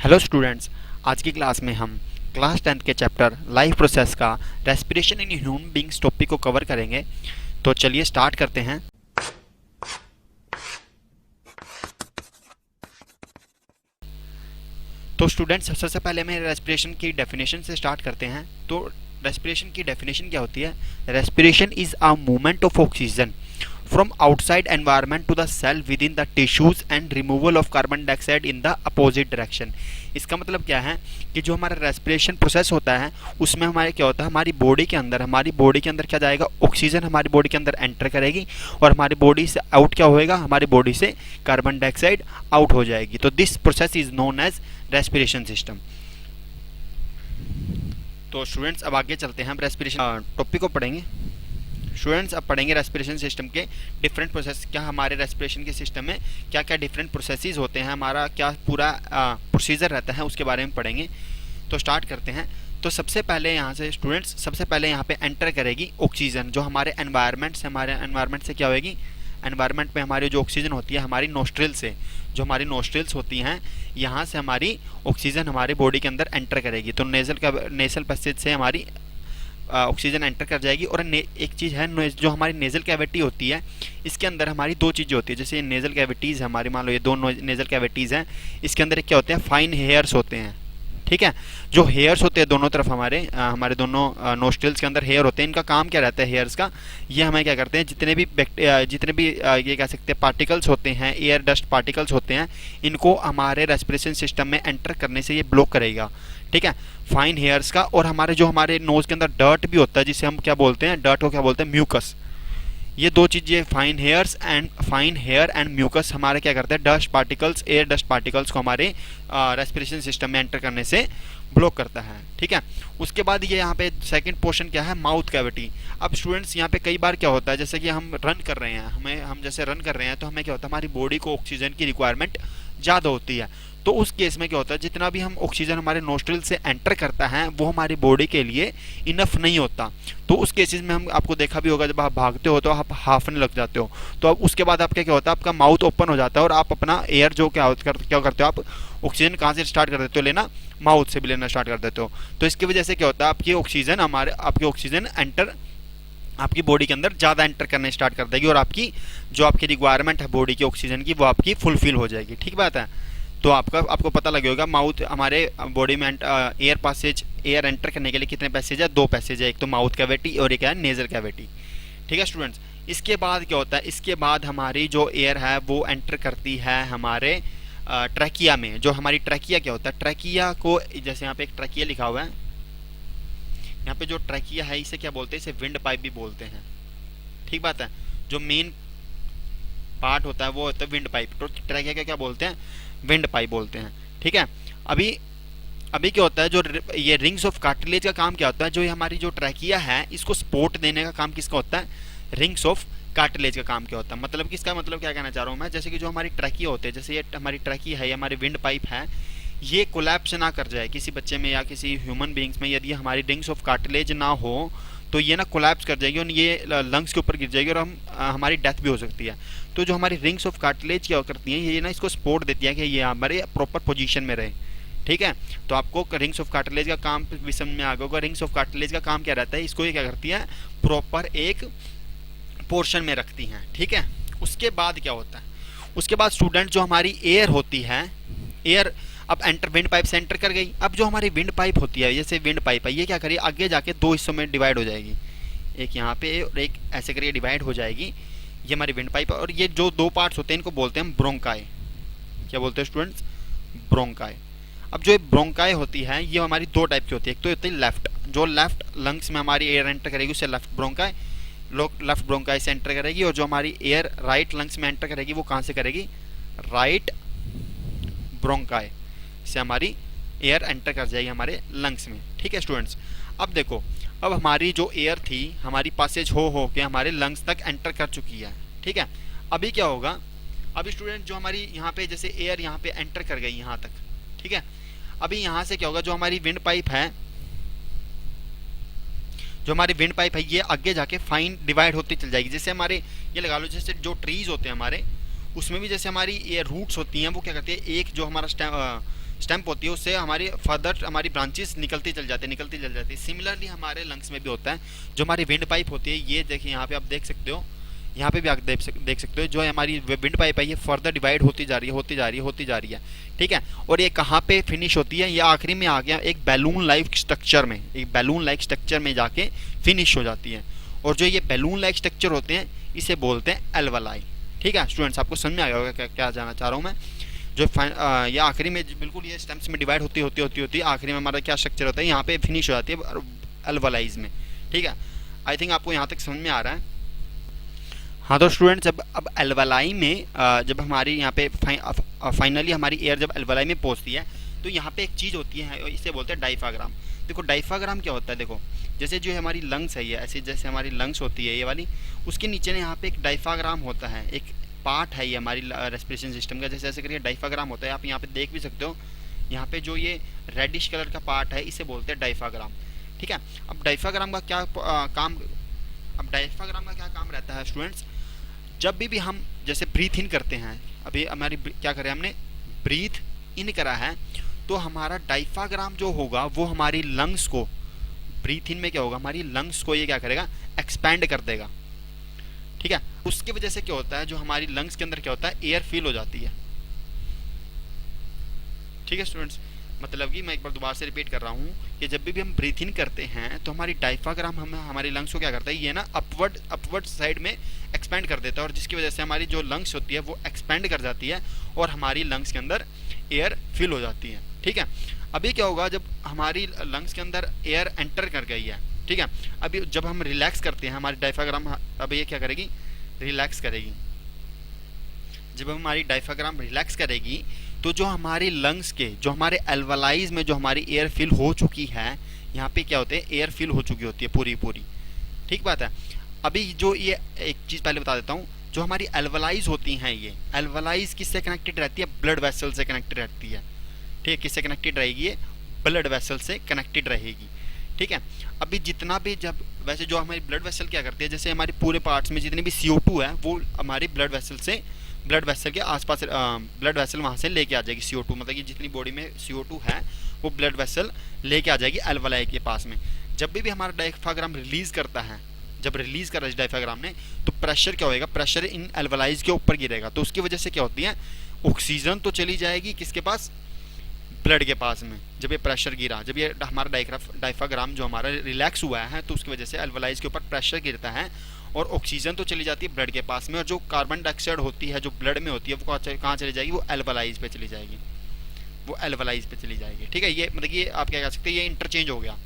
Hello students, आज की class में हम क्लास 10 के चैप्टर लाइफ प्रोसेस का respiration in human beings topic को कवर करेंगे। तो चलिए स्टार्ट करते हैं। तो स्टूडेंट्स, सबसे पहले मैं रेस्पिरेशन की डेफिनेशन से स्टार्ट करते हैं। तो रेस्पिरेशन की डेफिनेशन क्या होती है? Respiration is a movement of oxygen from outside environment to the cell within the tissues and removal of carbon dioxide in the opposite direction। इसका मतलब क्या है कि जो हमारा रेस्पिरेशन प्रोसेस होता है उसमें हमारे क्या होता है, हमारी बॉडी के अंदर क्या जाएगा, ऑक्सीजन हमारी बॉडी के अंदर एंटर करेगी और हमारी बॉडी से आउट क्या होएगा, हमारी बॉडी से कार्बन डाइऑक्साइड आउट हो जाएगी। तो this process is known as respiration system. तो स्टूडेंट्स, अब आगे चलते हैं, हम रेस्पिरेशन टॉपिक को पढ़ेंगे। स्टूडेंट्स, अब पढ़ेंगे रेस्पिरेशन सिस्टम के डिफरेंट प्रोसेस। क्या हमारे रेस्पिरेशन के सिस्टम में क्या क्या डिफरेंट प्रोसेसेस होते हैं, हमारा क्या पूरा प्रोसीजर रहता है, उसके बारे में पढ़ेंगे। तो स्टार्ट करते हैं। तो सबसे पहले यहाँ से स्टूडेंट्स, सबसे पहले यहाँ पे एंटर करेगी ऑक्सीजन, जो हमारे एनवायरनमेंट से क्या होगी, एनवायरनमेंट में हमारी जो ऑक्सीजन होती है हमारी नोस्ट्रिल से, जो हमारी नोस्ट्रिल्स होती हैं, यहाँ से हमारी ऑक्सीजन हमारे बॉडी के अंदर एंटर करेगी। तो नेजल पैसेज से हमारी ऑक्सीजन एंटर कर जाएगी। और एक चीज़ है, जो हमारी नेज़ल कैविटी होती है, इसके अंदर हमारी दो चीज़ें होती है। जैसे ये नेज़ल कैविटीज़ हमारी, मान लो ये दो नेज़ल कैविटीज़ हैं, इसके अंदर क्या होते हैं, फाइन हेयर्स होते हैं। ठीक है, जो हेयर्स होते हैं दोनों तरफ हमारे दोनों नोस्ट्रिल्स के अंदर हेयर होते हैं। इनका काम क्या रहता है हेयर्स का, ये हमें क्या करते हैं, जितने भी ये कह सकते हैं पार्टिकल्स होते हैं, एयर डस्ट पार्टिकल्स होते हैं, इनको हमारे रेस्पिरेशन सिस्टम में एंटर करने से ये ब्लॉक करेगा। ठीक है, फाइन हेयर्स का। और हमारे नोज के अंदर डर्ट भी होता है, जिसे हम क्या बोलते हैं, डर्ट को क्या बोलते हैं, म्यूकस। ये दो चीज़ें, फाइन हेयर एंड म्यूकस, हमारे क्या करते हैं, dust particles, air dust particles को हमारे रेस्पिरेशन सिस्टम में एंटर करने से ब्लॉक करता है। ठीक है, उसके बाद ये यहाँ पे सेकंड पोर्शन क्या है, माउथ कैविटी। अब स्टूडेंट्स, यहाँ पे कई बार क्या होता है, जैसे कि हम रन कर रहे हैं, हम जैसे रन कर रहे हैं, तो हमें क्या होता है, हमारी बॉडी को ऑक्सीजन की रिक्वायरमेंट ज़्यादा होती है। तो उस केस में क्या होता है, जितना भी हम ऑक्सीजन हमारे नोस्ट्रिल से एंटर करता है वो हमारी बॉडी के लिए इनफ नहीं होता। तो उस केसेस में हम, आपको देखा भी होगा, जब आप भागते हो तो आप हाफने लग जाते हो। तो अब उसके बाद आपका क्या होता है, आपका माउथ ओपन हो जाता है और आप अपना एयर जो क्या करते हो, आप ऑक्सीजन कहाँ से स्टार्ट कर देते हो लेना, माउथ से भी लेना स्टार्ट कर देते हो। तो इसकी वजह से क्या होता है, आपकी ऑक्सीजन आपकी बॉडी के अंदर ज़्यादा एंटर करने स्टार्ट कर देगी और आपकी रिक्वायरमेंट है बॉडी की ऑक्सीजन की, वो आपकी फुलफिल हो जाएगी। ठीक बात है। तो आपको पता लगे होगा, माउथ हमारे बॉडी में एयर एंटर करने के लिए कितने पैसेज है, दो पैसेज है, एक तो माउथ कैविटी और एक है नेजल कैविटी। ठीक है स्टूडेंट्स, इसके बाद क्या होता है, इसके बाद हमारी जो एयर है वो एंटर करती है हमारे ट्रैकिया में। जो हमारी ट्रैकिया क्या होता है, ट्रैकिया को, जैसे यहाँ पे एक ट्रैकिया लिखा हुआ है, यहाँ पे जो ट्रैकिया है इसे क्या बोलते हैं, इसे विंड पाइप भी बोलते हैं। ठीक बात है, जो मेन पार्ट होता है वो होता है विंड पाइप। तो ट्रैकिया क्या बोलते हैं, विंड पाइप बोलते हैं। ठीक है, अभी क्या होता है, जो ये रिंग्स ऑफ कार्टिलेज का काम क्या होता है, जो ये हमारी जो ट्रैकिया है इसको सपोर्ट देने का काम किसका होता है, रिंग्स ऑफ कार्टिलेज का काम क्या होता है। मतलब कि इसका मतलब क्या कहना चाह रहा हूँ मैं, जैसे कि जो हमारी ट्रैकिया होते हैं, जैसे ये हमारी ट्रैकिया है, ये हमारी विंड पाइप है, ये कोलैप्स ना कर जाए किसी बच्चे में या किसी ह्यूमन बींग्स में, यदि हमारी रिंग्स ऑफ कार्टिलेज ना हो तो ये ना कोलैप्स कर जाएगी और ये लंग्स के ऊपर गिर जाएगी और हमारी डेथ भी हो सकती है। तो जो हमारी रिंग्स ऑफ कार्टिलेज क्या करती हैं, ये ना इसको सपोर्ट देती है कि ये हमारे प्रॉपर पोजीशन में रहे। ठीक है, तो आपको रिंग्स ऑफ कार्टिलेज का काम भी समझ में आ गया होगा। रिंग्स ऑफ कार्टिलेज का काम क्या रहता है, इसको ये क्या करती है, प्रॉपर एक पोर्शन में रखती हैं। ठीक है, उसके बाद क्या होता है, उसके बाद स्टूडेंट, जो हमारी एयर होती है, एयर अब विंड पाइप से एंटर कर गई। अब जो हमारी विंड पाइप होती है, जैसे विंड पाइप है, ये क्या करिए, आगे जाके दो हिस्सों में डिवाइड हो जाएगी, एक यहाँ पे और एक ऐसे करिए डिवाइड हो जाएगी। ये हमारी विंड पाइप है और ये जो दो पार्ट्स होते हैं इनको बोलते हैं हम ब्रोंकाई। क्या बोलते हैं स्टूडेंट्स, ब्रोंकाई। अब जो ये ब्रोंकाई होती है ये हमारी दो टाइप की होती है। एक तो होती है लेफ्ट, जो लेफ्ट लंग्स में हमारी एयर एंटर करेगी उसे लेफ्ट ब्रोंकाई से एंटर करेगी, और जो हमारी एयर राइट लंग्स में एंटर करेगी वो कहाँ से करेगी, राइट ब्रोंकाई से हमारी एयर एंटर कर जाएगी हमारे लंग्स में। ठीक है स्टूडेंट्स, अब देखो, अब हमारी जो एयर थी हमारी पासेज हो के हमारे लंग्स तक एंटर कर चुकी है। ठीक है, अभी क्या होगा, अभी स्टूडेंट जो हमारी यहाँ पे जैसे एयर यहाँ पे एंटर कर गई यहाँ तक। ठीक है, अभी यहाँ से क्या होगा, जो हमारी विंड पाइप है ये आगे जाके फाइन डिवाइड होती चल जाएगी। जैसे हमारे ये लगा लो, जैसे जो ट्रीज होते हैं हमारे, उसमें भी जैसे हमारी ये रूट्स होती हैं वो क्या करती है, एक जो हमारा स्टेम होती है उससे हमारी फर्दर हमारी ब्रांचेस निकलती चल जाती है। सिमिलरली हमारे लंग्स में भी होता है, जो हमारी विंड पाइप होती है, ये देखिए यहाँ पे आप देख सकते हो, यहाँ पे भी आप देख सकते हो जो हमारी विंड पाइप है ये फर्दर डिवाइड होती जा रही है। ठीक है, और ये कहाँ पे फिनिश होती है, ये आखिरी में आ गया एक बैलून लाइक स्ट्रक्चर में जाके फिनिश हो जाती है। और जो ये बैलून लाइक स्ट्रक्चर होते हैं इसे बोलते हैं एल्वलाई। ठीक है स्टूडेंट्स, आपको समझ में आ गया होगा क्या जाना चाह रहा हूँ मैं। जो ये आखिरी में बिल्कुल ये स्टेम्स में डिवाइड होती आखिरी में हमारा क्या स्ट्रक्चर होता है, यहाँ पे फिनिश हो जाती है एल्वलाइज में। ठीक है, आई थिंक आपको यहाँ तक समझ में आ रहा है। हाँ तो स्टूडेंट्स, अब एल्वलाई में जब हमारी यहाँ पे फाइनली हमारी एयर जब एल्वलाई में पहुँचती है तो यहाँ पे एक चीज़ होती है, इसे बोलते हैं डायफ्राग्राम। देखो डायफ्राग्राम क्या होता है, देखो जैसे जो हमारी लंग्स है, ये ऐसे जैसे हमारी लंग्स होती है ये वाली, उसके नीचे ना यहाँ पे एक डायफ्राग्राम होता है, एक पार्ट है ये हमारी रेस्पिरेशन सिस्टम का। जैसे ऐसे करिए डायफ्राग्राम होता है, आप यहाँ पे देख भी सकते हो, यहाँ पे जो ये रेडिश कलर का पार्ट है इसे बोलते हैं डायफ्राग्राम। ठीक है, अब डायफ्राग्राम का क्या काम रहता है स्टूडेंट्स, जब भी हम जैसे ब्रीथ इन करते हैं, अभी हमारी क्या करें हमने ब्रीथ इन करा है, तो हमारा डायफ्राग्राम जो होगा वो हमारी लंग्स को, ब्रीथ इन में क्या होगा, हमारी लंग्स को ये क्या करेगा, एक्सपैंड कर देगा। ठीक है, उसकी वजह से क्या होता है, जो हमारी लंग्स के अंदर क्या होता है, एयर फील हो जाती है। ठीक है स्टूडेंट्स, मतलब कि मैं एक बार दोबारा से रिपीट कर रहा हूँ कि जब भी हम ब्रीथ इन करते हैं तो हमारी डायफ्राग्राम हमारी लंग्स को क्या करता है, ये ना अपवर्ड साइड में एक्सपेंड कर देता है, और जिसकी वजह से हमारी जो लंग्स होती है वो एक्सपेंड कर जाती है और हमारी लंग्स के अंदर एयर फिल हो जाती है। ठीक है, अभी क्या होगा, जब हमारी लंग्स के अंदर एयर एंटर कर गई है, ठीक है, अभी जब हम रिलैक्स करते हैं हमारी डायफ्राग्राम, अब ये क्या करेगी, रिलैक्स करेगी। जब हमारी डायफ्राग्राम रिलैक्स करेगी तो जो हमारी लंग्स के, जो हमारे एल्वलाइज में जो हमारी एयर फिल हो चुकी है, यहाँ पे क्या होते हैं, एयर फिल हो चुकी होती है पूरी। ठीक बात है। अभी जो ये एक चीज़ पहले बता देता हूँ, जो हमारी एल्वलाइज होती हैं, ये एल्वलाइज किससे कनेक्टेड रहती है, ब्लड वेसल से कनेक्टेड रहती है। ठीक है, किससे कनेक्टेड रहेगी, ये ब्लड वेसल से कनेक्टेड रहेगी। ठीक है, अभी जितना भी जब वैसे जो हमारी ब्लड वेसल क्या करती है, जैसे हमारे पूरे पार्ट्स में जितनी भी CO2 है वो हमारी ब्लड वेसल के आसपास ब्लड वेसल वहाँ से लेके आ जाएगी CO2, मतलब कि जितनी बॉडी में CO2 है वो ब्लड वेसल लेके आ जाएगी एल्वलाई के पास में। जब भी हमारा डायफ्राग्राम रिलीज करता है, जब रिलीज कर रहा है डायफ्राग्राम ने, तो प्रेशर क्या होएगा, प्रेशर इन एल्वलाइज के ऊपर गिरेगा, तो उसकी वजह से क्या होती है, ऑक्सीजन तो चली जाएगी किसके पास, ब्लड के पास में। जब ये प्रेशर गिरा, जब ये हमारा डायफ्राग्राम जो हमारा रिलैक्स हुआ है, तो उसकी वजह से एल्वलाइज के ऊपर प्रेशर गिरता है और ऑक्सीजन तो चली जाती है ब्लड के पास में, और जो कार्बन डाइऑक्साइड होती है जो ब्लड में होती है वो कहाँ चली जाएगी, वो एल्वलाइज पे चली जाएगी, ठीक है, ये मतलब ये आप क्या कह सकते हैं, ये इंटरचेंज हो गया।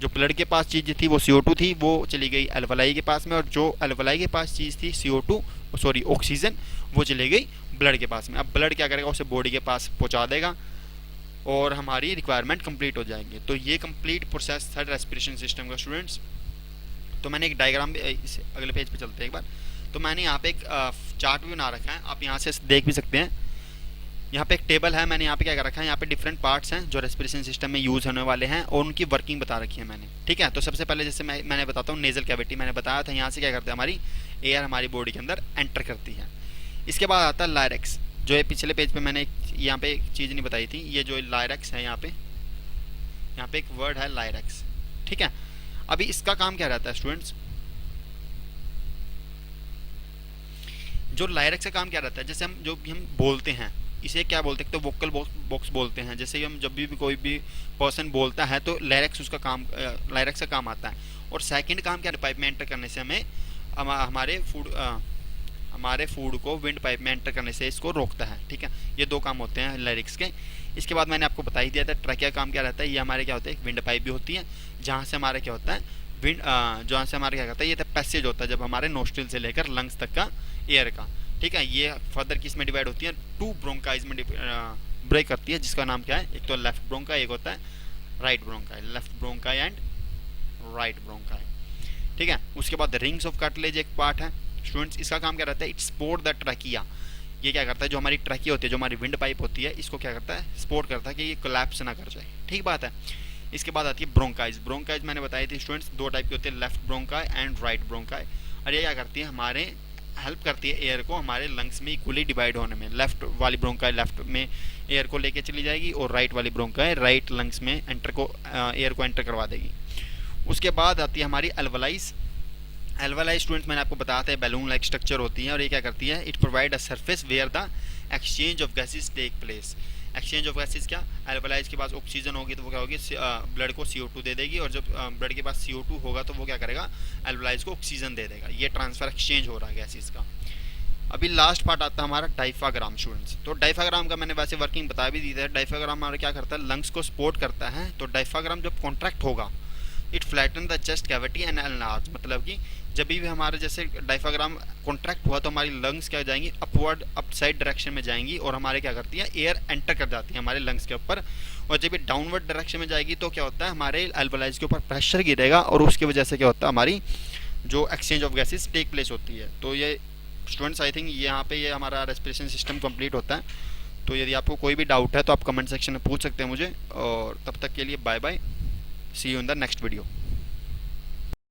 जो ब्लड के पास चीज़ थी वो CO2 थी, वो चली गई एल्वलाई के पास में, और जो एल्वलाई के पास चीज़ थी ऑक्सीजन, वो चली गई ब्लड के पास में। अब ब्लड क्या करेगा, उसे बॉडी के पास पहुँचा देगा और हमारी रिक्वायरमेंट कंप्लीट हो जाएंगे। तो ये कंप्लीट प्रोसेस था रेस्पिरेशन सिस्टम का स्टूडेंट्स। तो मैंने एक डायग्राम भी, अगले पेज पे चलते हैं एक बार, तो मैंने यहाँ पे एक चार्ट भी बना रखा है, आप यहाँ से देख भी सकते हैं। यहाँ पे एक टेबल है, मैंने यहाँ पे क्या कर रखा है, यहाँ पे डिफरेंट पार्ट्स हैं जो रेस्पिरेशन सिस्टम में यूज़ होने वाले हैं और उनकी वर्किंग बता रखी है मैंने। ठीक है, तो सबसे पहले जैसे मैंने बताता हूँ, नेजल कैविटी मैंने बताया था, यहाँ से क्या करते हैं, हमारी एयर हमारी बॉडी के अंदर एंटर करती है। इसके बाद आता है लायरेक्स, जो ये पिछले पेज पे मैंने यहाँ पे एक चीज़ नहीं बताई थी, ये जो लायरेक्स है यहाँ पे एक वर्ड है लायरेक्स। ठीक है, अभी इसका काम क्या रहता है स्टूडेंट्स, जो लायरेक्स का काम क्या रहता है, जैसे हम बोलते हैं, इसे क्या बोलते हैं, तो वोकल बॉक्स बोलते हैं। जैसे हम जब भी कोई भी पर्सन बोलता है तो लायरेक्स का काम आता है। और सेकंड काम क्या है, पाइप में एंटर करने से हमें हमारे फूड को विंड पाइप में एंटर करने से इसको रोकता है। ठीक है, ये दो काम होते हैं लायरेक्स के। इसके बाद मैंने आपको बता ही दिया था ट्रैकिया काम क्या रहता है, ये हमारे क्या होता है, एक विंड पाइप भी होती है, जहाँ से हमारा क्या होता है, जहाँ से हमारा क्या करता है, ये पैसेज होता है जब हमारे नोस्ट्रिल से लेकर लंग्स तक का एयर का। ठीक है, ये फर्दर किस में डिवाइड होती है, 2 ब्रोंकाइज में ब्रेक करती है, जिसका नाम क्या है, एक तो लेफ्ट ब्रोंकाई, एक होता है right bronchi, left bronchi and right bronchi. ठीक है, उसके बाद रिंग्स ऑफ कार्टिलेज एक पार्ट है स्टूडेंट्स, इसका काम क्या रहता है, इट सपोर्ट द ट्रैकिया। ये क्या करता है, जो हमारी ट्रैकिया होती है, जो हमारी विंड पाइप होती है, इसको क्या करता है, सपोर्ट करता है कि ये कोलैप्स ना कर जाए। ठीक बात है। इसके बाद आती है ब्रोंकाइज मैंने बताई थी स्टूडेंट्स, 2 टाइप की होती है, left bronchi and right bronchi. और ये क्या करती है, हमारे हेल्प करती है एयर को हमारे लंग्स में इक्वली डिवाइड होने में। लेफ्ट वाली ब्रोंकाई लेफ्ट में एयर को लेके चली जाएगी और राइट वाली ब्रोंकाई राइट लंग्स में एयर को एंटर करवा देगी। उसके बाद आती है हमारी अल्वलाइज। अल्वलाई स्टूडेंट्स मैंने आपको बताया था बैलून लाइक स्ट्रक्चर होती है और ये क्या करती है, it provide a surface where the exchange of gases take place. Exchange of gases क्या, अल्वलाइज के पास ऑक्सीजन होगी तो वो क्या होगी, ब्लड को CO2 दे देगी, और जब ब्लड के पास CO2 होगा तो वो क्या करेगा, अल्वलाइज को ऑक्सीजन दे देगा। ये ट्रांसफर एक्सचेंज हो रहा है गैसेस का। अभी लास्ट पार्ट आता है हमारा डायफ्राग्राम स्टूडेंट्स। तो डायफ्राग्राम का मैंने वैसे वर्किंग बता भी दी है। डायफ्राग्राम हमारा क्या करता है, लंग्स को सपोर्ट करता है। तो डायफ्राग्राम जब कॉन्ट्रैक्ट होगा, it flatten the chest cavity and enlarge, मतलब कि जब भी हमारे जैसे डायफ्राग्राम कॉन्ट्रैक्ट हुआ तो हमारी लंग्स क्या जाएंगी, अपवर्ड अप साइड डायरेक्शन में जाएंगी और हमारे क्या करती है, एयर एंटर कर जाती है हमारे लंग्स के ऊपर। और जब ये डाउनवर्ड डायरेक्शन में जाएगी तो क्या होता है, हमारे अल्वलाइज के ऊपर प्रेशर गिरेगा और उसकी वजह से क्या होता है, हमारी जो exchange of gases take place होती है। तो ये स्टूडेंट्स आई थिंक यहाँ पे ये हमारा रेस्पिरेशन सिस्टम कंप्लीट होता है। तो यदि आपको कोई भी डाउट है तो आप कमेंट सेक्शन में पूछ सकते हैं मुझे, और तब तक के लिए bye bye, see you in the next video.